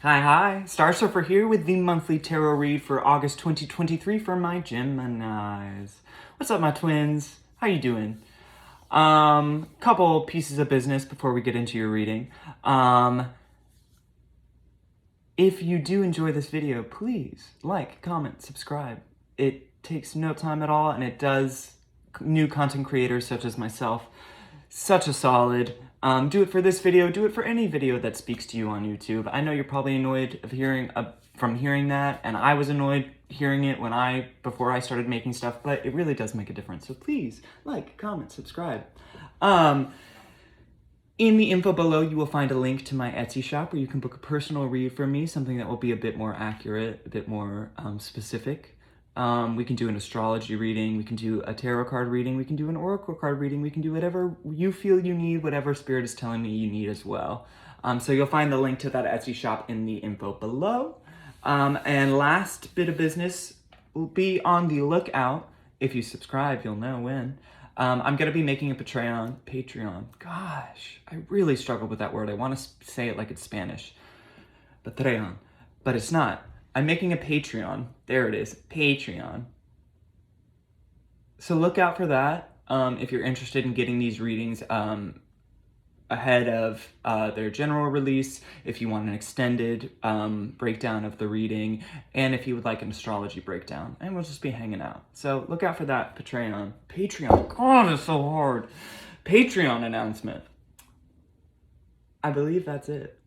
Hi, StarSurfer here with the monthly tarot read for August 2023 for my Geminis. What's up, my twins? How you doing? Couple pieces of business before we get into your reading. If you do enjoy this video, please like, comment, subscribe. It takes no time at all, and it does new content creators such as myself such a solid. Do it for this video, do it for any video that speaks to you on YouTube. I know you're probably annoyed of hearing that, and I was annoyed hearing it before I started making stuff, but it really does make a difference. So please, like, comment, subscribe. In the info below, you will find a link to my Etsy shop where you can book a personal read from me, something that will be a bit more accurate, a bit more specific. We can do an astrology reading, we can do a tarot card reading, we can do an oracle card reading, we can do whatever you feel you need, whatever spirit is telling me you need as well. So you'll find the link to that Etsy shop in the info below. And last bit of business, will be on the lookout. If you subscribe, you'll know when. I'm going to be making a Patreon. Gosh, I really struggle with that word. I want to say it like it's Spanish. Patreon. But it's not. I'm making a Patreon. There it is. Patreon. So look out for that if you're interested in getting these readings ahead of their general release, if you want an extended breakdown of the reading, and if you would like an astrology breakdown. And we'll just be hanging out. So look out for that Patreon. God, it's so hard. Patreon announcement. I believe that's it.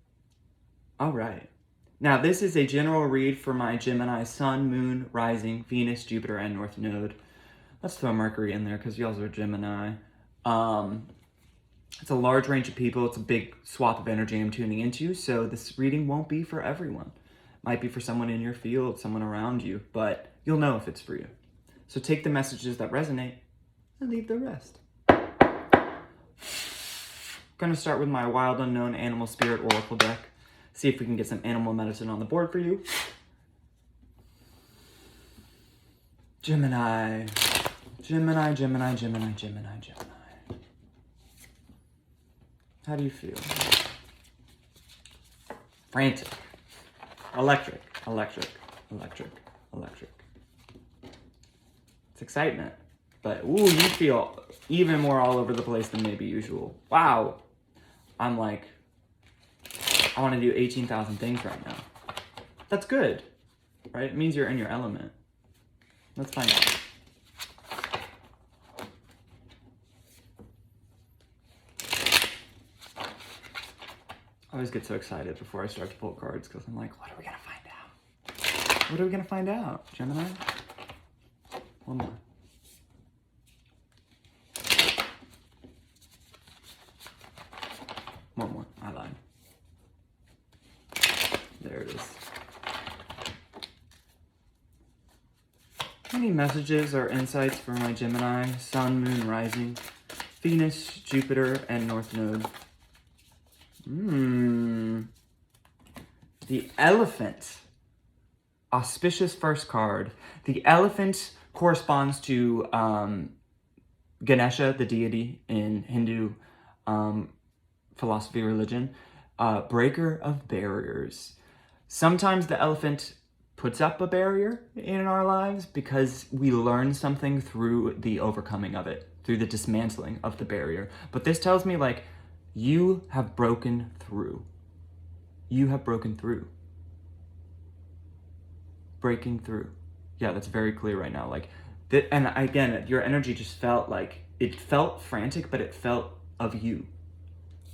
All right. Now, this is a general read for my Gemini Sun, Moon, Rising, Venus, Jupiter, and North Node. Let's throw Mercury in there because y'all are Gemini. It's a large range of people. It's a big swath of energy I'm tuning into, so this reading won't be for everyone. Might be for someone in your field, someone around you, but you'll know if it's for you. So take the messages that resonate and leave the rest. Gonna start with my Wild Unknown Animal Spirit Oracle deck. See if we can get some animal medicine on the board for you. Gemini. How do you feel? Frantic. Electric. It's excitement. But, ooh, you feel even more all over the place than maybe usual. Wow. I'm like, I want to do 18,000 things right now. That's good, right? It means you're in your element. Let's find out. I always get so excited before I start to pull cards because I'm like, what are we going to find out? What are we going to find out, Gemini? One more. One more. I lied. There it is. Any messages or insights for my Gemini, Sun, Moon, Rising, Venus, Jupiter, and North Node? The Elephant. Auspicious first card. The elephant corresponds to Ganesha, the deity in Hindu philosophy, religion. Breaker of barriers. Sometimes the elephant puts up a barrier in our lives because we learn something through the overcoming of it, through the dismantling of the barrier. But this tells me, like, you have broken through. You have broken through. Breaking through. Yeah, that's very clear right now. Like, and again, your energy just felt like, it felt frantic, but it felt of you.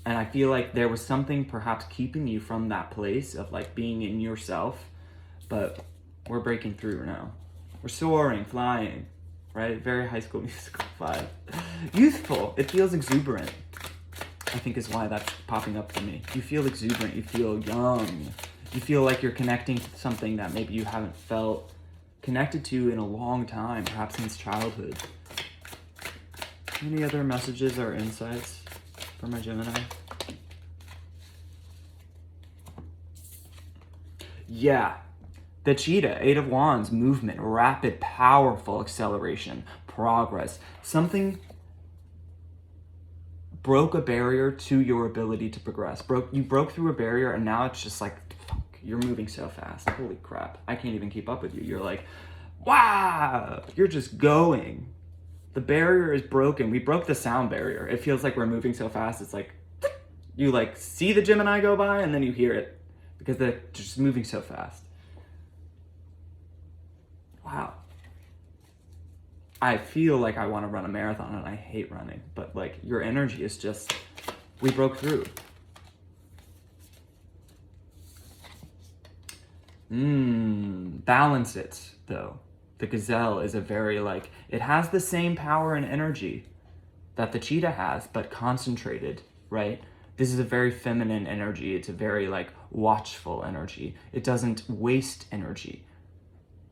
And I feel like there was something perhaps keeping you from that place of like being in yourself, but we're breaking through now. We're soaring, flying, right? Very High School Musical vibe. Youthful, it feels exuberant, I think is why that's popping up for me. You feel exuberant, you feel young. You feel like you're connecting to something that maybe you haven't felt connected to in a long time, perhaps since childhood. Any other messages or insights for my Gemini? Yeah, the cheetah, 8 of Wands, movement, rapid, powerful acceleration, progress. Something broke a barrier to your ability to progress. You broke through a barrier and now it's just like, fuck. you're moving so fast. Holy crap. I can't even keep up with you. You're like, wow, you're just going. The barrier is broken. We broke the sound barrier. It feels like we're moving so fast. It's like, you like see the Gemini go by and then you hear it because they're just moving so fast. Wow. I feel like I want to run a marathon and I hate running, but like your energy is just, we broke through. Balance it though. The gazelle is a very like, it has the same power and energy that the cheetah has, but concentrated, right? This is a very feminine energy. It's a very like watchful energy. It doesn't waste energy.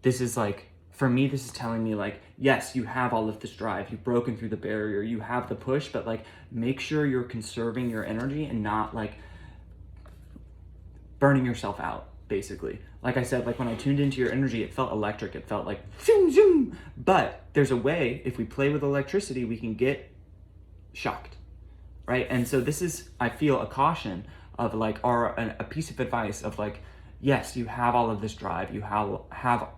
This is like, for me, this is telling me like, yes, you have all of this drive. You've broken through the barrier. You have the push, but like, make sure you're conserving your energy and not like burning yourself out, basically. Like I said, like when I tuned into your energy, it felt electric. It felt like zoom, zoom. But there's a way, if we play with electricity, we can get shocked, right? And so this is, I feel, a caution of like, or a piece of advice of like, yes, you have all of this drive. You have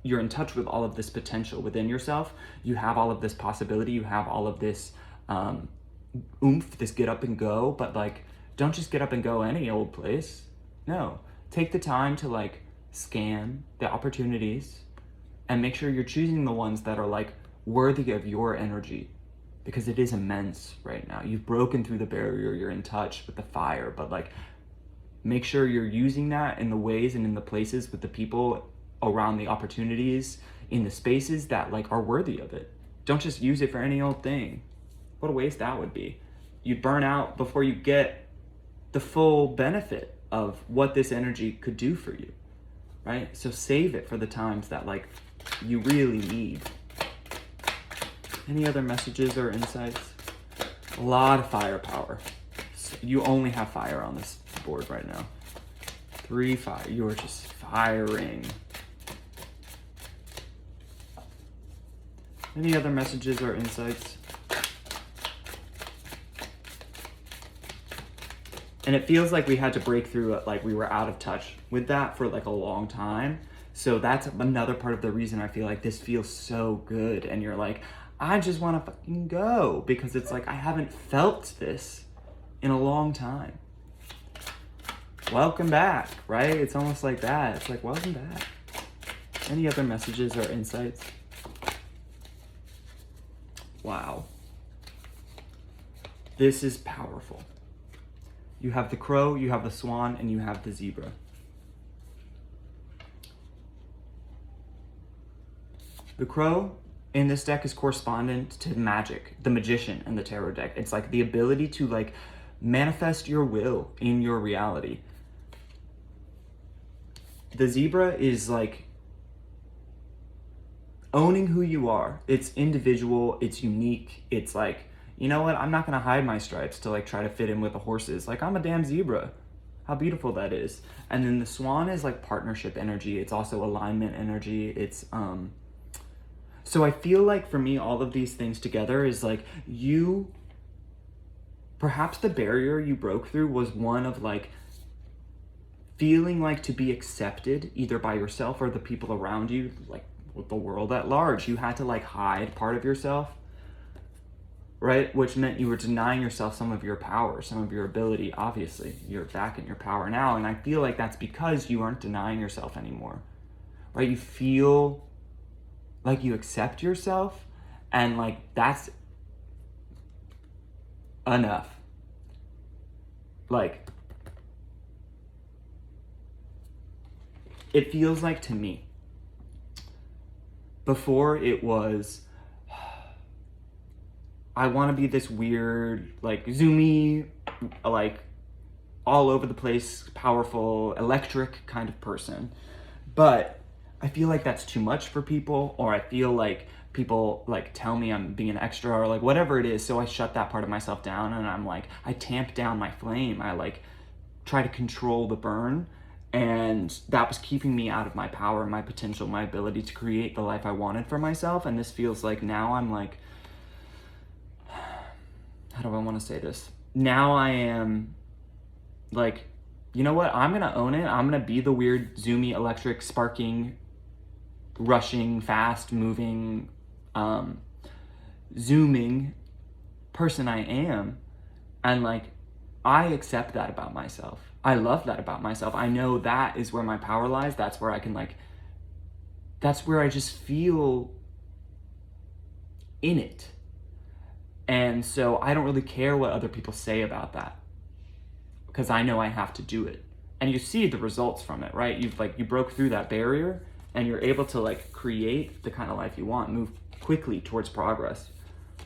you're in touch with all of this potential within yourself. You have all of this possibility. You have all of this oomph, this get up and go. But like, don't just get up and go any old place. No, take the time to like scan the opportunities and make sure you're choosing the ones that are like worthy of your energy, because it is immense right now. You've broken through the barrier. You're in touch with the fire, but like, make sure you're using that in the ways and in the places with the people around the opportunities, in the spaces that like are worthy of it. Don't just use it for any old thing. What a waste that would be. You'd burn out before you get the full benefit of what this energy could do for you, right? So save it for the times that like you really need. Any other messages or insights? A lot of firepower. You only have fire on this board right now. 3 fire. You are just firing. Any other messages or insights? And it feels like we had to break through it, like we were out of touch with that for like a long time. So that's another part of the reason I feel like this feels so good. And you're like, I just want to fucking go, because it's like, I haven't felt this in a long time. Welcome back, right? It's almost like that. It's like, welcome back. Any other messages or insights? Wow. This is powerful. You have the crow, you have the swan, and you have the zebra. The crow in this deck is correspondent to magic, the magician, and the tarot deck. It's like the ability to like manifest your will in your reality. The zebra is like owning who you are. It's individual, it's unique. It's like, you know what? I'm not gonna hide my stripes to like try to fit in with the horses. Like, I'm a damn zebra. How beautiful that is. And then the swan is like partnership energy. It's also alignment energy. It's so I feel like for me, all of these things together is like, you, perhaps the barrier you broke through was one of like feeling like to be accepted either by yourself or the people around you, like with the world at large. You had to like hide part of yourself, right? Which meant you were denying yourself some of your power, some of your ability. Obviously, you're back in your power now. And I feel like that's because you aren't denying yourself anymore, right? You feel like you accept yourself, and like that's enough. Like, it feels like to me, before it was, I want to be this weird, like zoomy, like all over the place, powerful, electric kind of person. But I feel like that's too much for people, or I feel like people like tell me I'm being extra or like whatever it is. So I shut that part of myself down, and I'm like, I tamp down my flame. I like try to control the burn. And that was keeping me out of my power, my potential, my ability to create the life I wanted for myself. And this feels like now I'm like, how do I want to say this? Now I am like you know what? I'm gonna own it. I'm gonna be the weird, zoomy, electric, sparking, rushing, fast moving, zooming person I am. And like, I accept that about myself. I love that about myself. I know that is where my power lies. That's where I can like, that's where I just feel in it. And so I don't really care what other people say about that, because I know I have to do it. And you see the results from it, right? You broke through that barrier and you're able to like create the kind of life you want, move quickly towards progress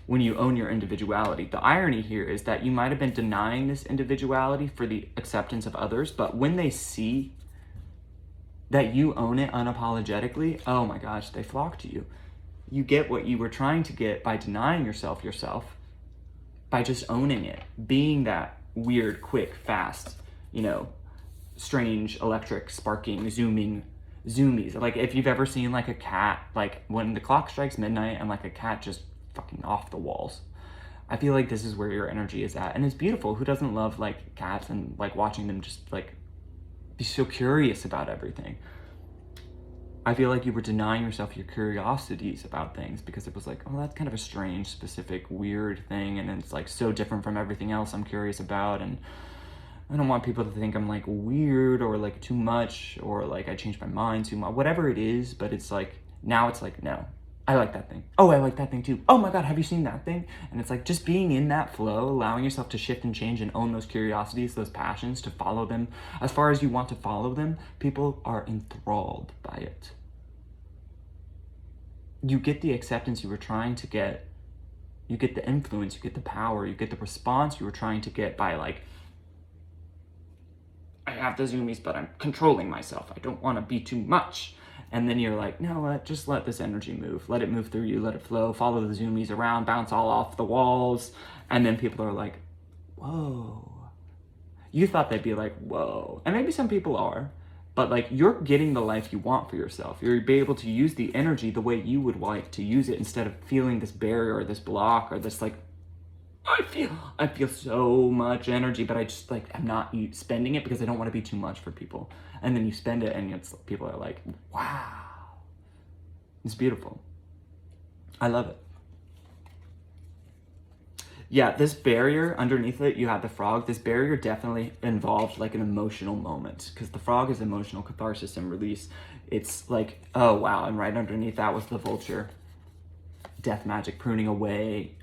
when you own your individuality. The irony here is that you might have been denying this individuality for the acceptance of others, but when they see that you own it unapologetically, oh my gosh, they flock to you. You get what you were trying to get by denying yourself, by just owning it, being that weird, quick, fast, strange, electric, sparking, zooming, zoomies. Like if you've ever seen like a cat, like when the clock strikes midnight and like a cat just fucking off the walls. I feel like this is where your energy is at. And it's beautiful. Who doesn't love like cats and like watching them just like be so curious about everything? I feel like you were denying yourself your curiosities about things because it was like, oh, that's kind of a strange, specific, weird thing. And it's like so different from everything else I'm curious about. And I don't want people to think I'm like weird or like too much or like I changed my mind too much, whatever it is. But it's like, now it's like, no, I like that thing. Oh, I like that thing too. Oh my God, have you seen that thing? And it's like just being in that flow, allowing yourself to shift and change and own those curiosities, those passions, to follow them as far as you want to follow them. People are enthralled by it. You get the acceptance you were trying to get. You get the influence, you get the power, you get the response you were trying to get by like, I have the zoomies, but I'm controlling myself. I don't want to be too much. And then you're like, no, what? Just let this energy move. Let it move through you. Let it flow. Follow the zoomies around. Bounce all off the walls. And then people are like, whoa. You thought they'd be like, whoa. And maybe some people are. But like, you're getting the life you want for yourself. You'll be able to use the energy the way you would like to use it instead of feeling this barrier or this block or this like, I feel so much energy, but I just like, I'm not spending it because I don't want to be too much for people. And then you spend it and people are like, wow, it's beautiful. I love it. Yeah, this barrier underneath it, you have the frog. This barrier definitely involved like an emotional moment because the frog is emotional catharsis and release. It's like, oh wow, and right underneath that was the vulture. Death magic, pruning away,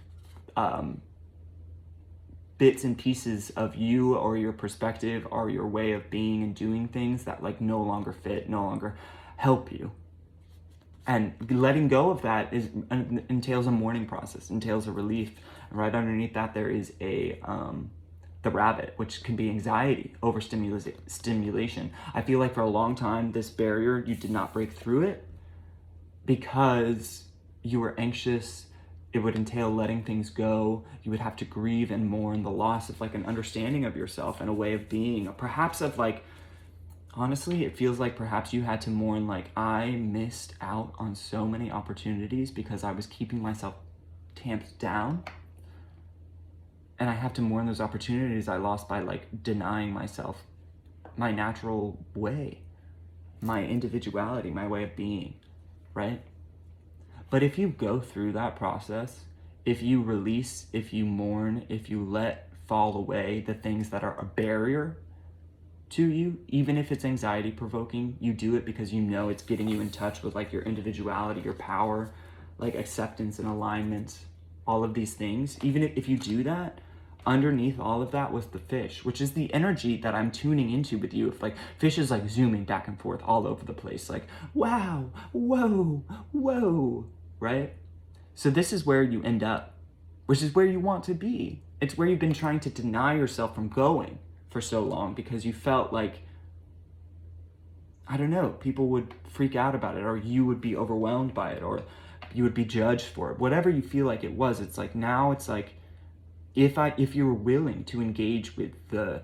bits and pieces of you or your perspective or your way of being and doing things that like no longer fit, no longer help you. And letting go of that entails a mourning process, entails a relief. And right underneath that, there is the rabbit, which can be anxiety, overstimulation. I feel like for a long time, this barrier, you did not break through it because you were anxious. It would entail letting things go. You would have to grieve and mourn the loss of like an understanding of yourself and a way of being, or perhaps of like, honestly, it feels like perhaps you had to mourn like, I missed out on so many opportunities because I was keeping myself tamped down. And I have to mourn those opportunities I lost by like denying myself my natural way, my individuality, my way of being, right? But if you go through that process, if you release, if you mourn, if you let fall away the things that are a barrier to you, even if it's anxiety provoking, you do it because you know it's getting you in touch with like your individuality, your power, like acceptance and alignment, all of these things. Even if you do that, underneath all of that was the fish, which is the energy that I'm tuning into with you. If like fish is like zooming back and forth all over the place, like, wow, whoa, whoa, right? So this is where you end up, which is where you want to be. It's where you've been trying to deny yourself from going for so long because you felt like, I don't know, people would freak out about it, or you would be overwhelmed by it, or you would be judged for it. Whatever you feel like it was, it's like now it's like, if you were willing to engage with the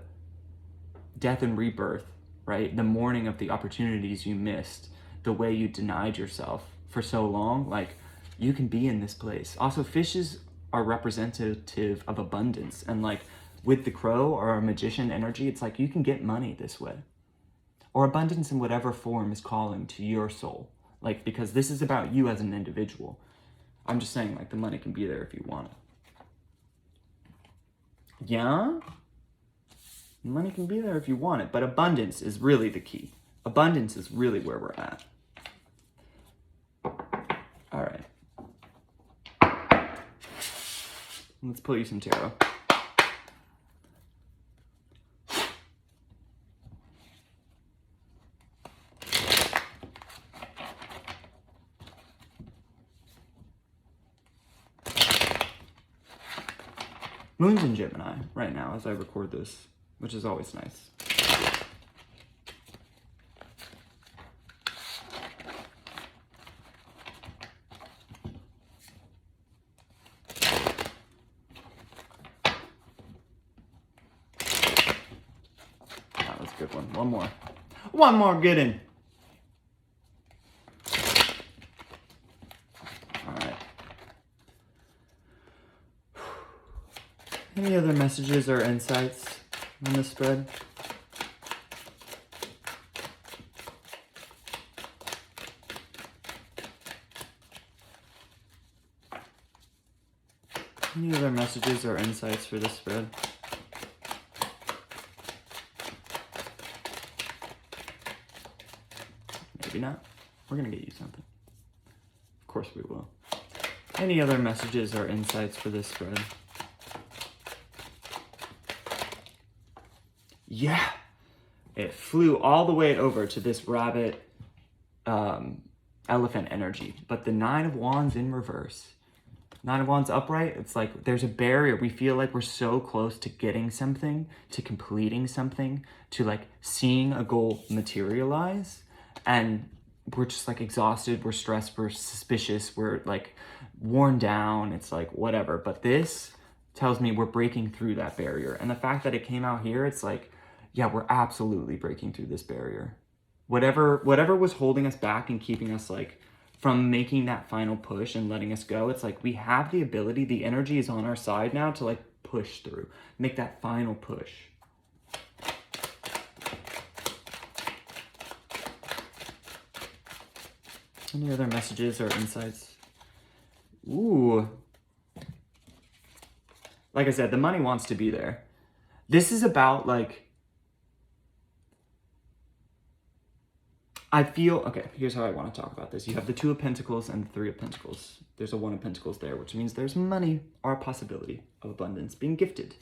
death and rebirth, right? The mourning of the opportunities you missed, the way you denied yourself for so long, like you can be in this place. Also, fishes are representative of abundance and like with the crow or a magician energy, it's like you can get money this way. Or abundance in whatever form is calling to your soul. Like, because this is about you as an individual. I'm just saying, like, the money can be there if you want it. Yeah? Money can be there if you want it, but abundance is really the key. Abundance is really where we're at. All right. Let's pull you some tarot. Moon's in Gemini right now as I record this, which is always nice. That was a good one. One more. One more good in. Any other messages or insights on this spread? Any other messages or insights for this spread? Maybe not. We're gonna get you something. Of course we will. Any other messages or insights for this spread? Yeah, it flew all the way over to this rabbit elephant energy, but the Nine of Wands in reverse. Nine of Wands upright, it's like there's a barrier. We feel like we're so close to getting something, to completing something, to like seeing a goal materialize, and we're just like exhausted, we're stressed, we're suspicious, we're like worn down, it's like whatever. But this tells me we're breaking through that barrier. And the fact that it came out here, it's like, yeah, we're absolutely breaking through this barrier. Whatever was holding us back and keeping us like from making that final push and letting us go, it's like we have the ability, the energy is on our side now to like push through, make that final push. Any other messages or insights? Ooh. Like I said, the money wants to be there. This is about like, I feel, okay, here's how I want to talk about this. You have the Two of Pentacles and the Three of Pentacles. There's a One of Pentacles there, which means there's money or a possibility of abundance being gifted.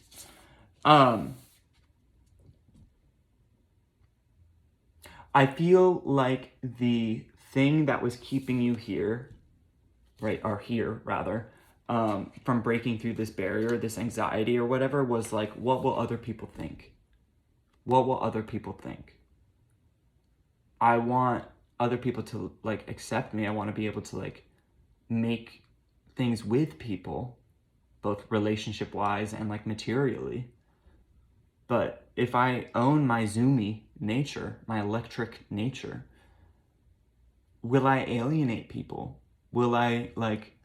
I feel like the thing that was keeping you here, right, or here rather, from breaking through this barrier, this anxiety or whatever, was like, what will other people think? What will other people think? I want other people to like accept me. I want to be able to like make things with people, both relationship wise and like materially. But if I own my zoomy nature, my electric nature, will I alienate people? Will I like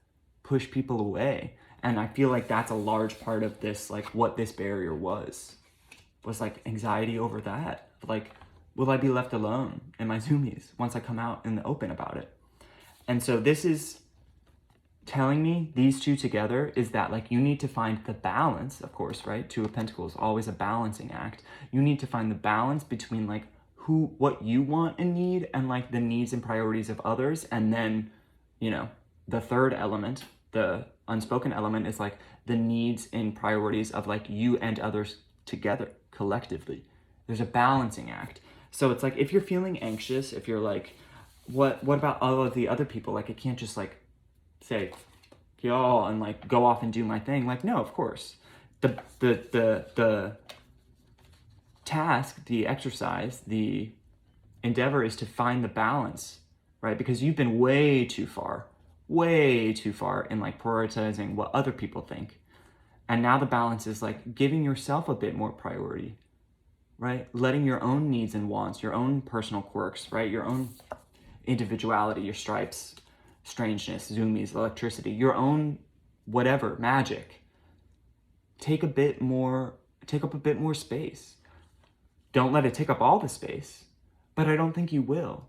push people away? And I feel like that's a large part of this, like what this barrier was like anxiety over that. Like, will I be left alone in my zoomies once I come out in the open about it? And so this is telling me, these two together, is that like you need to find the balance, of course, right? Two of Pentacles, always a balancing act. You need to find the balance between like what you want and need and like the needs and priorities of others. And then, you know, the third element, the unspoken element, is like the needs and priorities of like you and others together, collectively. There's a balancing act. So it's like, if you're feeling anxious, if you're like, what about all of the other people? Like, I can't just like say, y'all, and like go off and do my thing. Like, no, of course. The task, the exercise, the endeavor is to find the balance, right? Because you've been way too far in like prioritizing what other people think. And now the balance is like giving yourself a bit more priority, right? Letting your own needs and wants, your own personal quirks, right? Your own individuality, your stripes, strangeness, zoomies, electricity, your own whatever, magic. Take a bit more take up a bit more space. Don't let it take up all the space, but I don't think you will.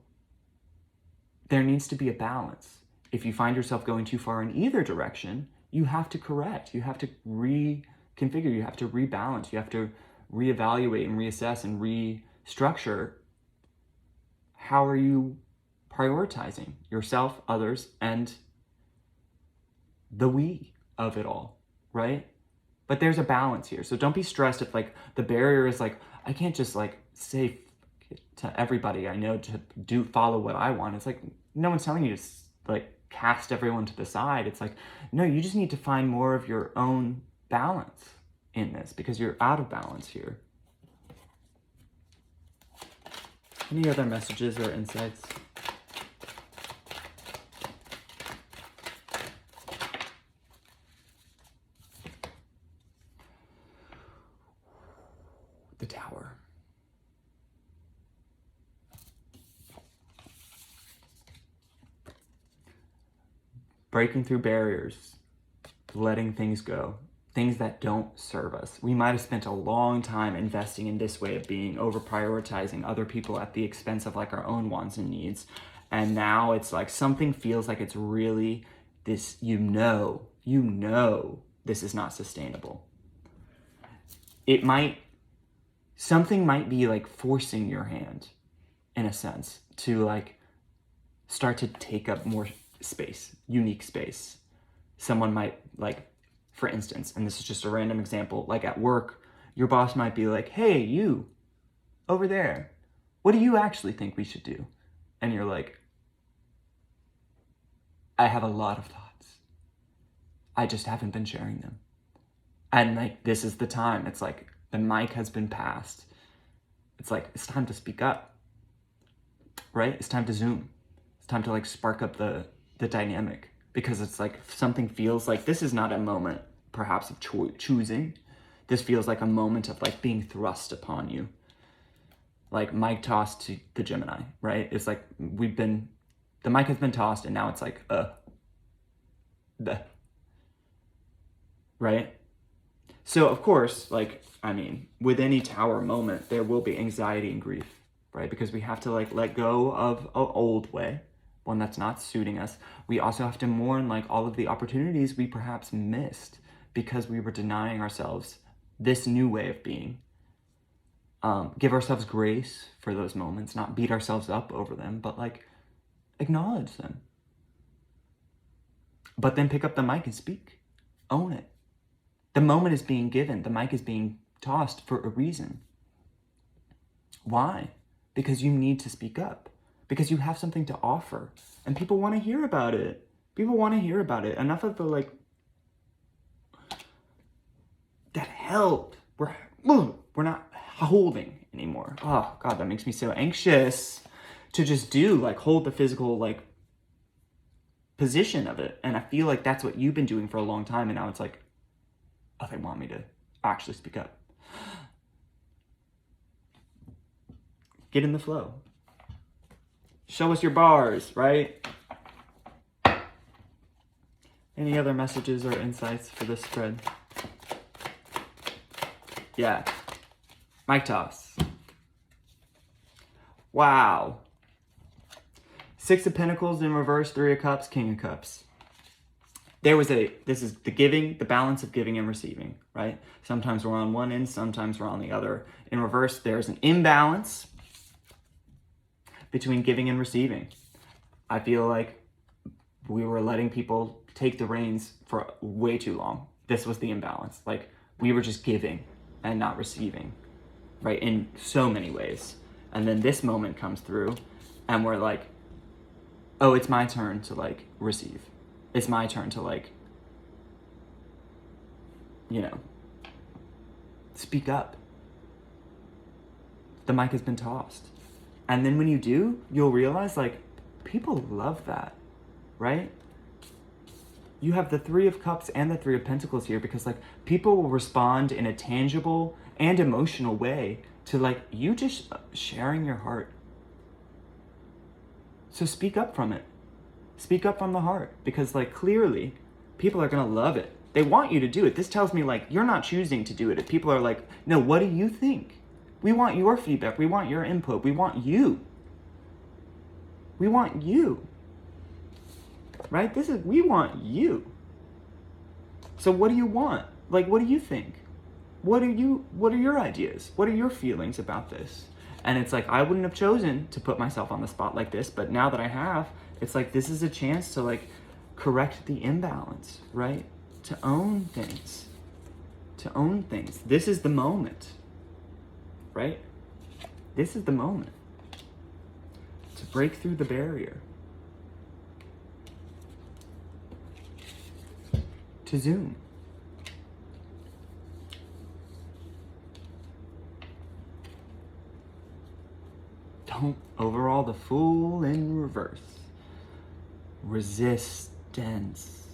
There needs to be a balance. If you find yourself going too far in either direction, you have to correct. You have to reconfigure. You have to rebalance. You have to reevaluate and reassess and restructure. How are you prioritizing yourself, others, and the we of it all, right? But there's a balance here. So don't be stressed if like the barrier is like, I can't just like say to everybody I know to follow what I want. It's like, no one's telling you to like cast everyone to the side. It's like, no, you just need to find more of your own balance in this because you're out of balance here. Any other messages or insights? The Tower. Breaking through barriers, letting things go, things that don't serve us. We might have spent a long time investing in this way of being, over prioritizing other people at the expense of like our own wants and needs. And now it's like something feels like it's really this, this is not sustainable. Something might be like forcing your hand in a sense to like start to take up more space, unique space. Someone might like, for instance, and this is just a random example, like at work, your boss might be like, hey, you over there, what do you actually think we should do? And you're like, I have a lot of thoughts. I just haven't been sharing them. And like, this is the time. It's like the mic has been passed. It's like, it's time to speak up, right? It's time to Zoom. It's time to like spark up the dynamic, because it's like something feels like this is not a moment perhaps of choosing. This feels like a moment of like being thrust upon you. Like mic tossed to the Gemini, right? It's like the mic has been tossed and now it's like, right? So of course, like, I mean, with any Tower moment, there will be anxiety and grief, right? Because we have to like let go of an old way, one that's not suiting us. We also have to mourn like all of the opportunities we perhaps missed because we were denying ourselves this new way of being. Give ourselves grace for those moments, not beat ourselves up over them, but like acknowledge them. But then pick up the mic and speak. Own it. The moment is being given. The mic is being tossed for a reason. Why? Because you need to speak up. Because you have something to offer. And people want to hear about it. People want to hear about it. Enough of the like, that help. We're not holding anymore. Oh God, that makes me so anxious to just hold the physical like position of it. And I feel like that's what you've been doing for a long time. And now it's like, oh, they want me to actually speak up. Get in the flow. Show us your bars, right? Any other messages or insights for this spread? Yeah. Mic toss. Wow. 6 of Pentacles in reverse, 3 of Cups, King of Cups. This is the balance of giving and receiving, right? Sometimes we're on one end, sometimes we're on the other. In reverse, there's an imbalance between giving and receiving. I feel like we were letting people take the reins for way too long. This was the imbalance. Like, we were just giving and not receiving, right? In so many ways. And then this moment comes through and we're like, oh, it's my turn to like receive. It's my turn to like, speak up. The mic has been tossed. And then when you do, you'll realize like people love that, right? You have the 3 of Cups and the 3 of Pentacles here because like people will respond in a tangible and emotional way to like you just sharing your heart. So speak up from it. Speak up from the heart because like clearly people are going to love it They want you to do it. This tells me like you're not choosing to do it. If people are like, no, what do you think? We want your feedback. We want your input. We want you. We want you. Right? We want you. So what do you want? Like, what do you think? What are your ideas? What are your feelings about this? And it's like, I wouldn't have chosen to put myself on the spot like this, but now that I have, it's like, this is a chance to like correct the imbalance, right? To own things. To own things. This is the moment, right? This is the moment to break through the barrier. To zoom. Don't overall the fool in reverse. Resistance.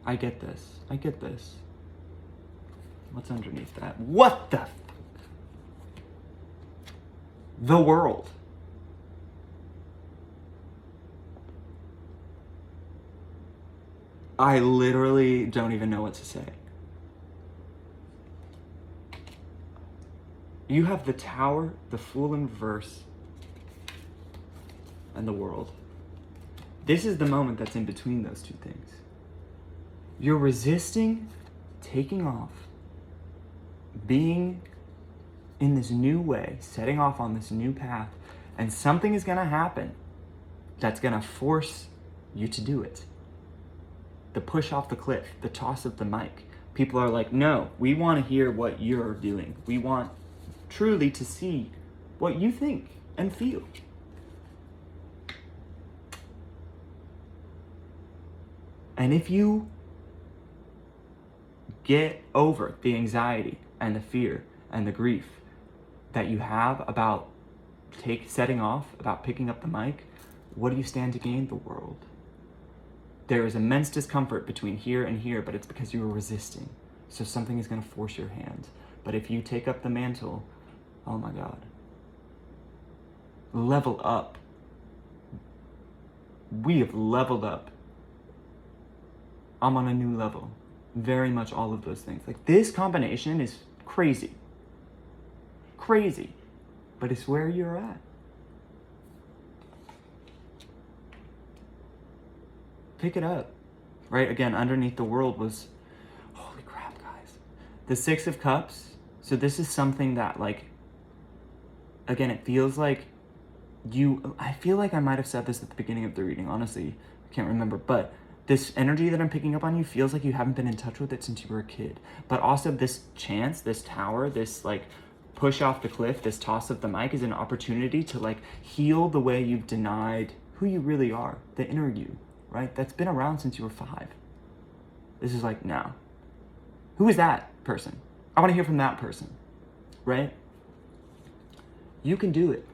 I get this. I get this. What's underneath that? What the fuck? The world. I literally don't even know what to say. You have the Tower, the Fool in reverse, and the world. This is the moment that's in between those two things. You're resisting taking off, being in this new way, setting off on this new path, and something is gonna happen that's gonna force you to do it. The push off the cliff, the toss of the mic. People are like, no, we want to hear what you're doing. We want truly to see what you think and feel. And if you get over the anxiety and the fear and the grief that you have about setting off, about picking up the mic, what do you stand to gain? The world. There is immense discomfort between here and here, but it's because you are resisting. So something is going to force your hand. But if you take up the mantle, oh my God. Level up. We have leveled up. I'm on a new level. Very much all of those things. Like, this combination is crazy. Crazy. But it's where you're at. Pick it up, right? Again, underneath the world was, holy crap, guys. The Six of Cups. So this is something that, like, again, it feels like I feel like I might have said this at the beginning of the reading, honestly, I can't remember, but this energy that I'm picking up on you feels like you haven't been in touch with it since you were a kid. But also this chance, this tower, this like push off the cliff, this toss of the mic is an opportunity to like heal the way you've denied who you really are, the inner you. Right? That's been around since you were 5. This is like, now. Who is that person? I want to hear from that person. Right? You can do it.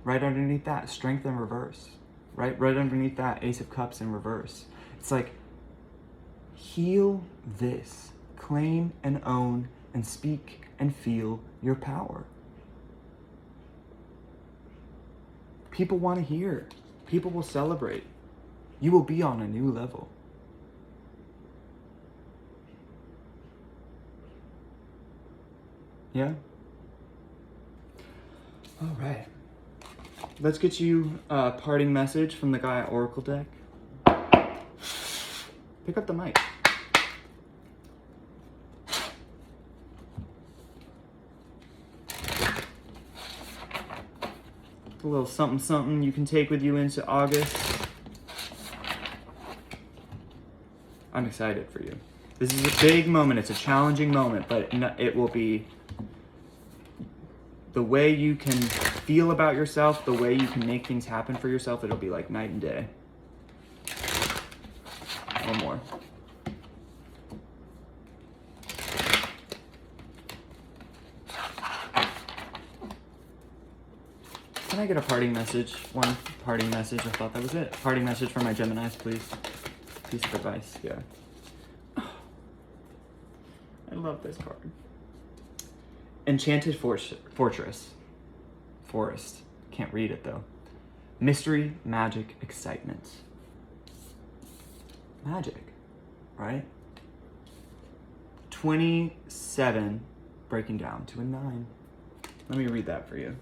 Right underneath that, Strength in reverse. Right? Right underneath that, Ace of Cups in reverse. It's like, heal this. Claim and own and speak and feel your power. People want to hear. People will celebrate. You will be on a new level. Yeah? All right. Let's get you a parting message from the guy at Oracle deck. Pick up the mic. A little something something you can take with you into August. I'm excited for you. This is a big moment. It's a challenging moment, but it will be the way you can feel about yourself, the way you can make things happen for yourself. It'll be like night and day. One more. Can I get a parting message? One parting message. I thought that was it. Parting message for my Geminis, please. Piece of advice, yeah. I love this card. Enchanted Fortress. Forest. Can't read it though. Mystery, magic, excitement. magic, right? 27 breaking down to a 9. Let me read that for you.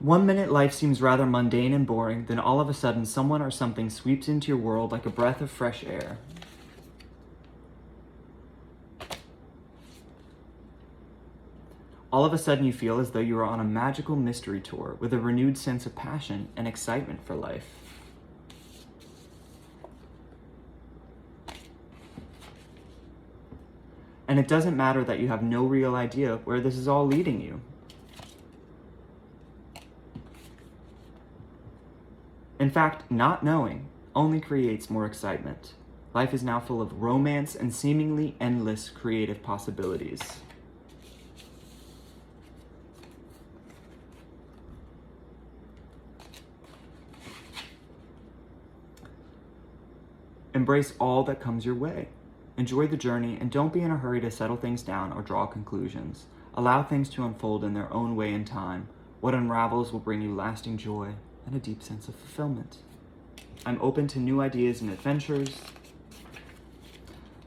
One minute life seems rather mundane and boring, then all of a sudden someone or something sweeps into your world like a breath of fresh air. All of a sudden you feel as though you are on a magical mystery tour with a renewed sense of passion and excitement for life. And it doesn't matter that you have no real idea where this is all leading you. In fact, not knowing only creates more excitement. Life is now full of romance and seemingly endless creative possibilities. Embrace all that comes your way. Enjoy the journey and don't be in a hurry to settle things down or draw conclusions. Allow things to unfold in their own way and time. What unravels will bring you lasting joy and a deep sense of fulfillment. I'm open to new ideas and adventures.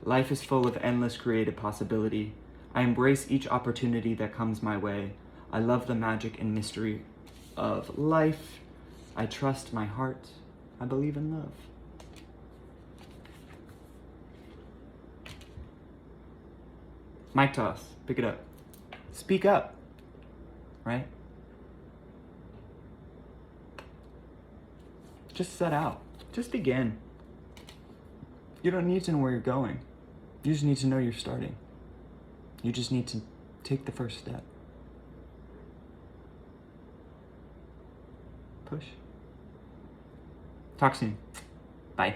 Life is full of endless creative possibility. I embrace each opportunity that comes my way. I love the magic and mystery of life. I trust my heart. I believe in love. Mic toss. Pick it up. Speak up. Right? Just set out. Just begin. You don't need to know where you're going. You just need to know you're starting. You just need to take the first step. Push. Talk soon. Bye.